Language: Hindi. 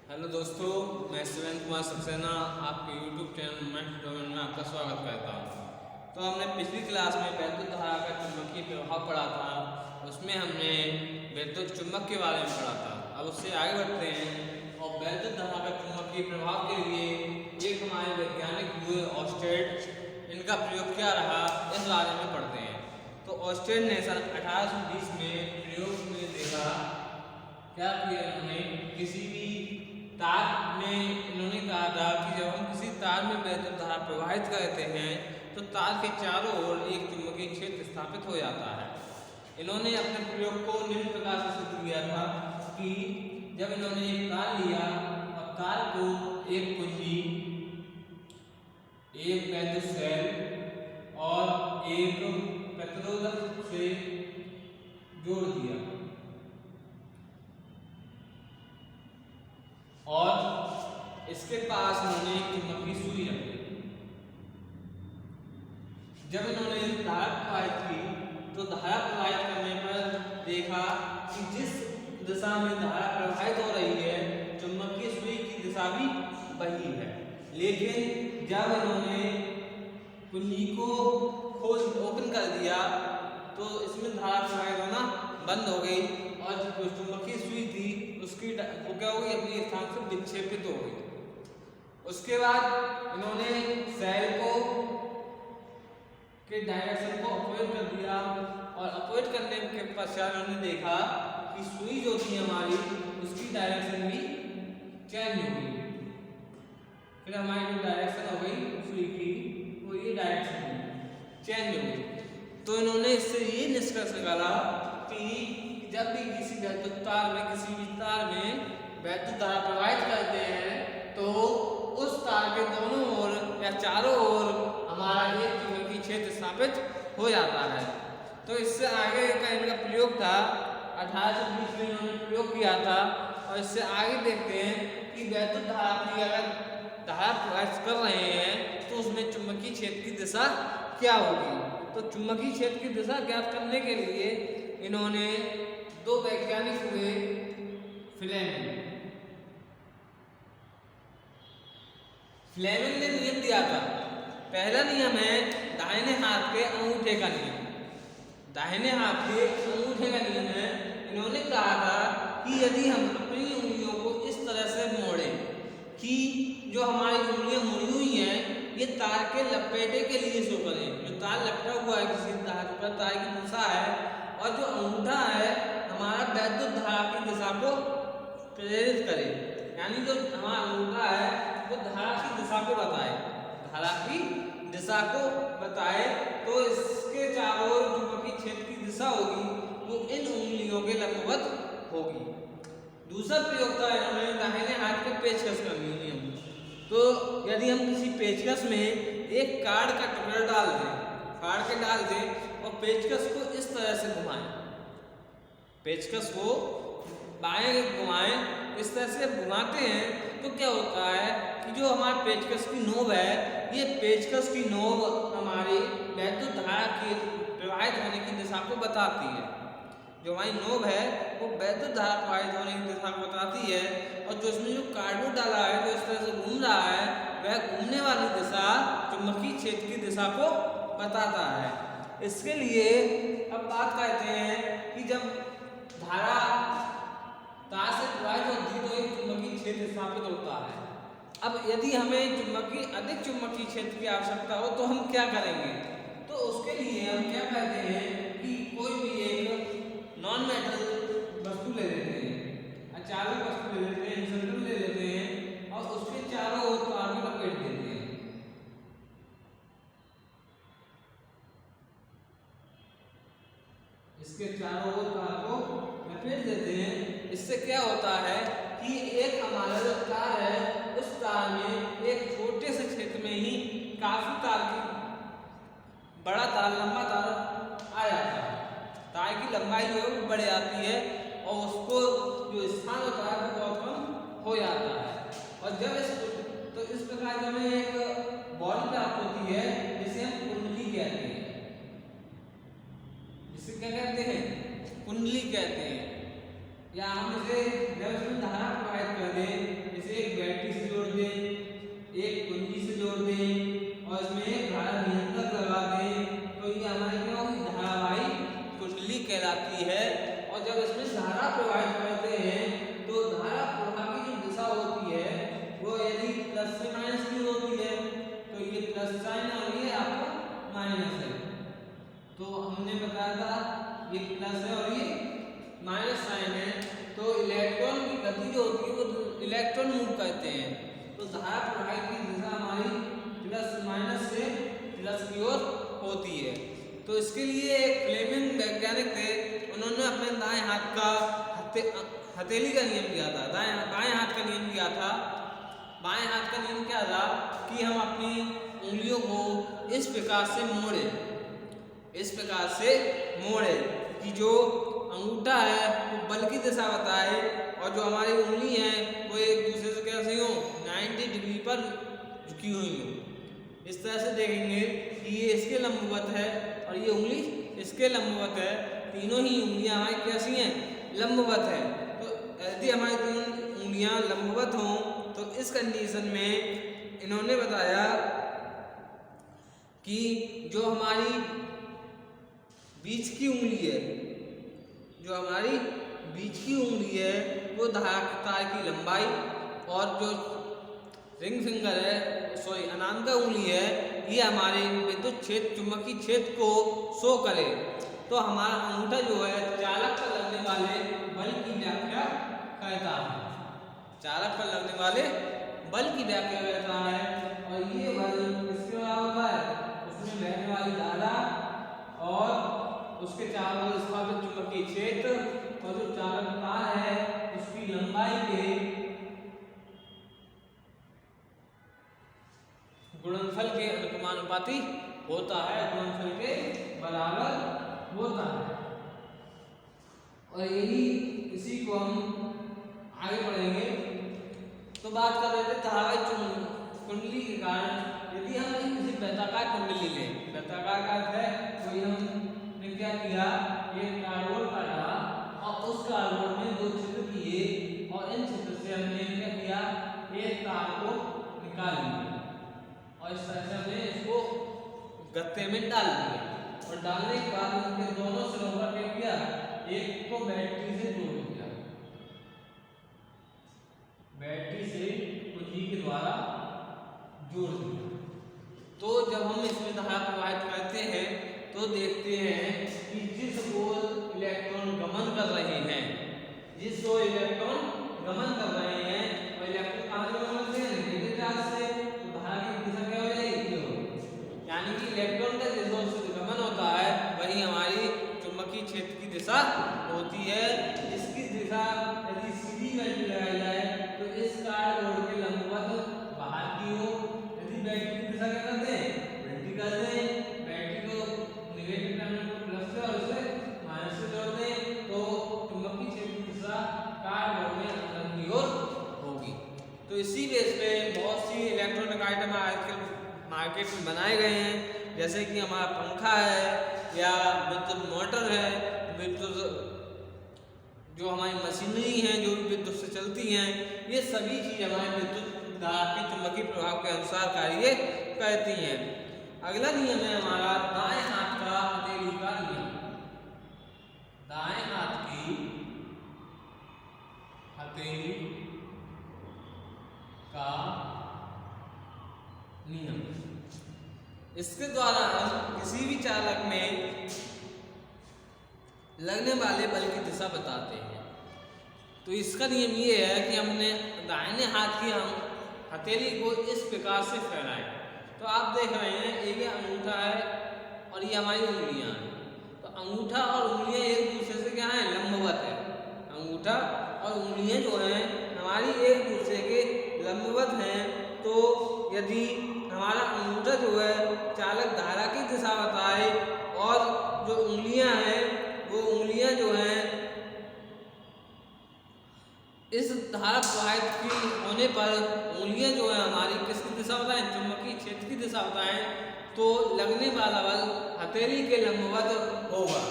हेलो दोस्तों, मैं शिवेंद्र कुमार सक्सेना आपके यूट्यूब चैनल मैथ डोमेन में आपका स्वागत करता हूँ। तो हमने पिछली क्लास में वैद्युत धारा का चुंबकीय प्रभाव पढ़ा था। उसमें हमने वैद्युत चुंबक के बारे में पढ़ा था। अब उससे आगे बढ़ते हैं और वैद्युत धारा का चुंबकीय प्रभाव के लिए एक हमारे वैज्ञानिक हुए ऑस्टेड, इनका प्रयोग क्या रहा इस बारे में पढ़ते हैं। तो ऑस्टेड ने सन 1820 में प्रयोग में देखा, क्या किया इन्होंने, किसी भी तार में इन्होंने कहा था कि जब हम किसी तार में वैद्युत धारा प्रवाहित करते हैं तो तार के चारों ओर एक चुंबकीय क्षेत्र स्थापित हो जाता है। इन्होंने अपने प्रयोग को निम्न प्रकार से सिद्ध किया था कि जब इन्होंने एक तार लिया और तार को एक कुंजी, एक वैद्युत सेल और एक प्रतिरोधक से जोड़ दिया और इसके पास उन्होंने एक चुंबकीय सुई रखी। जब इन्होंने धारा प्रवाहित की तो धारा प्रवाहित करने पर देखा कि जिस दिशा में धारा प्रवाहित हो रही है चुंबकीय सुई की दिशा भी वही है। लेकिन जब इन्होंने कुंजी को ओपन कर दिया तो इसमें धारा प्रवाहित होना बंद हो गई और जो चुंबकीय सुई थी उसकी वो क्या हो गई, अपने स्थान से विक्षेपित हो गई। उसके बाद इन्होंने सेल को के डायरेक्शन को अपोजिट कर दिया और अपोजिट करने के पश्चात उन्होंने देखा कि सुई जो थी हमारी उसकी डायरेक्शन भी चेंज हो गई। फिर हमारी जो डायरेक्शन हो गई सुई की वो ये डायरेक्शन चेंज हो गई। तो इन्होंने इससे ये निष्कर्ष निकाला कि जब भी किसी वैद्युत तार में, किसी भी तार में वैद्युत धारा प्रवाहित करते हैं तो उस तार के दोनों ओर या चारों ओर हमारा एक चुंबकीय क्षेत्र स्थापित हो जाता है। तो इससे आगे का इनका प्रयोग था, 1820 में इन्होंने प्रयोग किया था। और इससे आगे देखते हैं कि वैद्युत धारा की अगर धारा प्रवाहित कर रहे हैं तो उसमें चुंबकीय क्षेत्र की दिशा क्या होगी। तो चुंबकीय क्षेत्र की दिशा ज्ञात करने के लिए इन्होंने दो वैज्ञानिक हुए, फ्लेमिंग ने नियम दिया था। पहला नियम है दाहिने हाथ के अंगूठे का नियम। दाहिने हाथ के अंगूठे का नियम है, इन्होंने कहा था कि यदि हम अपनी उंगलियों को इस तरह से मोड़ें कि जो हमारी उंगलियां मुड़ी हुई हैं ये तार के लपेटे के लिए शो करें। जो तार लपटा हुआ है किसी तार पर, तार की दिशा है, और जो अंगूठा है हमारा वैद्युत धारा की दिशा को प्रेरित करे, यानी जो हमारा अंगूठा है वो धारा की दिशा को बताए, धारा की दिशा को बताए। तो इसके चारों ओर चुंबकीय क्षेत्र की दिशा होगी वो इन उंगलियों के लंबवत होगी। दूसरा प्रयोग था इन्होंने दाहिने हाथ के पेचकस का नियम। तो यदि हम किसी पेचकस में एक कार्ड का टुकड़ा डाल दें, फाड़ के डाल दें और पेचकस को इस तरह से घुमाएं, पेचकस को बाएं घुमाएं, इस तरह से घुमाते हैं तो क्या होता है कि जो हमारे पेचकस की नोक है, ये पेचकस की नोक हमारी वैद्युत धारा की प्रवाहित होने की दिशा को बताती है। जो हमारी नोब है वो वैद्युत धारा प्रवाहित होने की दिशा को बताती है, और जो इसमें जो कार्डबोर्ड डाला है जो इस तरह से घूम रहा है वह घूमने वाली दिशा चुंबकीय क्षेत्र की दिशा को बताता है। इसके लिए अब बात करते हैं कि जब धारा तार से प्रवाहित होती है तो एक चुंबकीय क्षेत्र स्थापित होता है। अब यदि हमें अधिक चुंबकीय क्षेत्र की आवश्यकता हो तो हम क्या करेंगे। तो उसके लिए हम क्या कहते हैं कि कोई भी एक नॉन मेटल वस्तु ले लेते हैं, अचालक वस्तु ले लेते हैं, इंसुलेटर ले लेते हैं और उसके चारों ओर तार को लपेट देते हैं। इसके चारों ओर तार को लपेट देते हैं। इससे क्या होता है कि एक हमारा जो तार है उस तार में एक छोटे से क्षेत्र में ही काफी तार की बड़ा तार, लंबा तार आ जाता है। तार की लंबाई जो है वो बढ़ जाती है और उसको जो स्थान होता है वो बहुत कम हो जाता है। और जब इस प्रकार जब हमें एक बॉडी प्राप्त होती है जिसे हम कुंडली कहते हैं, जिसे क्या कहते हैं, कुंडली कहते हैं। या हम इसे जब इसमें धारा प्रवाहित कर दें, जोड़ते हैं और इसमें एक धारा नियंत्रक लगाते हैं तो ये हमारी क्या होगी, धारावाही कुंडली कहलाती है। और जब इसमें धारा प्रवाहित करते हैं तो धारा प्रवाह की जो दिशा होती है वो यदि प्लस से माइनस की होती है तो ये प्लस साइन और ये आपका माइनस है। तो हमने बताया था ये प्लस है और ये माइनस साइन है। तो इलेक्ट्रॉन की गति जो होती है वो इलेक्ट्रॉन मूव करते हैं। तो धारा प्रवाहित की दिशा हमारी प्लस माइनस से प्लस की ओर होती है। तो इसके लिए एक फ्लेमिंग वैज्ञानिक थे, उन्होंने अपने दाएं हाथ का हथेली का नियम किया था, बाएं हाथ का नियम किया था। बाएं हाथ का नियम क्या था कि हम अपनी उंगलियों को इस प्रकार से मोड़े, इस प्रकार से मोड़े कि जो अंगूठा है वो बल की दिशा बताए और जो हमारी उंगली है वो एक दूसरे से कैसे हो, 90 डिग्री पर झुकी हुई हो। इस तरह से देखेंगे कि ये इसके लंबवत है और ये उंगली इसके लंबवत है। तीनों ही उंगलियां हमारी कैसी हैं, लंबवत है। तो यदि हमारी तीन उंगलियां लंबवत हों तो इस कंडीशन में इन्होंने बताया कि जो हमारी बीच की उंगली है, जो हमारी बीच की उंगली है वो धारा तार की लंबाई और जो रिंग फिंगर है, सॉरी अनामिका उंगली है, ये हमारे विद्युत क्षेत्र चुंबकीय क्षेत्र को शो करे। तो हमारा अंगूठा जो है चालक पर लगने वाले बल की व्याख्या करता है, चालक पर लगने वाले बल की व्याख्या करता है। और ये बल किसके बराबर है, उसमें बहने वाली धारा और उसके चारों ओर स्थापित चुंबकीय क्षेत्र और जो चालक तार है उसकी लंबाई के गुणनफल के अनुपाती होता है, गुणनफल के बराबर होता है। और यही इसी को हम आगे पढ़ेंगे। तो बात कर रहे थे धारावाही कुंडली के कारण यदि हम किसी वृत्ताकार कुंडली लें, वृत्ताकार का अर्थ है कोई हमने क्या किया, एक कार्डबोर्ड काटा और उस कार्डबोर्ड में दो छिद्र किए और इन छिद्र से हमने क्या किया, एक तार को निकाल लिया और इस तरह से हमने इसको गत्ते में डाल दिया। और डालने के बाद उनके दोनों सिरों पर क्या किया, एक को बैटरी से जोड़ दिया, बैटरी से कुंजी के द्वारा जोड़ दिया। तो जब हम इसमें धारा प्रवाहित करते हैं तो देखते हैं कि जिस ओर इलेक्ट्रॉन गमन कर रहे हैं, जिस ओर इलेक्ट्रॉन गमन कर रहे हैं और इलेक्ट्रॉन कहाँ से गमन करते हैं, नेगेटिव चार्ज से, तो धारा की दिशा क्या हो जाएगी, यानी कि इलेक्ट्रॉन का जिस ओर से गमन होता है वही हमारी चुंबकीय क्षेत्र की दिशा होती है। इसकी दिशा यदि सीधी बैटरी लगाई जाए तो इस कार्डबोर्ड के लंबवत बाहर की ओर, यदि बैटरी की दिशा क्या करते हैं, उल्टी कर दें, बैटरी को नेगेटिव टर्मिनल को प्लस से और उसे माइनस से जोड़ दें तो चुंबकीय क्षेत्र की दिशा कार्डबोर्ड में अंदर की ओर होगी। तो इसी बेस पे बहुत सी इलेक्ट्रॉनिक आइटम आजकल मार्केट में बनाए गए हैं, जैसे कि हमारा पंखा है या विद्युत मोटर है, विद्युत जो हमारी मशीनरी हैं जो विद्युत से चलती हैं, ये सभी चीज़ हमारे विद्युत धारा के चुंबकीय प्रभाव के अनुसार कार्य करती हैं। अगला नियम है हमारा दाएं हाथ का हथेली का नियम। दाएं हाथ की हथेली का नियम, इसके द्वारा हम किसी भी चालक में लगने वाले बल की दिशा बताते हैं। तो इसका नियम ये है कि हमने दाहिने हाथ की हम हथेली को इस प्रकार से फैलाएं। तो आप देख रहे हैं एक अंगूठा है और ये हमारी उंगलियां हैं। तो अंगूठा और उंगलियां एक दूसरे से क्या है, लंबवत है। अंगूठा और उंगलियां जो हैं हमारी एक दूसरे के लंबवत हैं। तो यदि हमारा अंगूठा जो है चालक धारा की दिशा बताए और जो उंगलियां हैं वो उंगलियां जो हैं इस धारा प्रवाहित की होने पर उंगलियां जो है हमारी किसकी दिशा बताएं, चुंबकीय क्षेत्र की दिशा बताएं, तो लगने वाला बल हथेली के लंबवत होगा।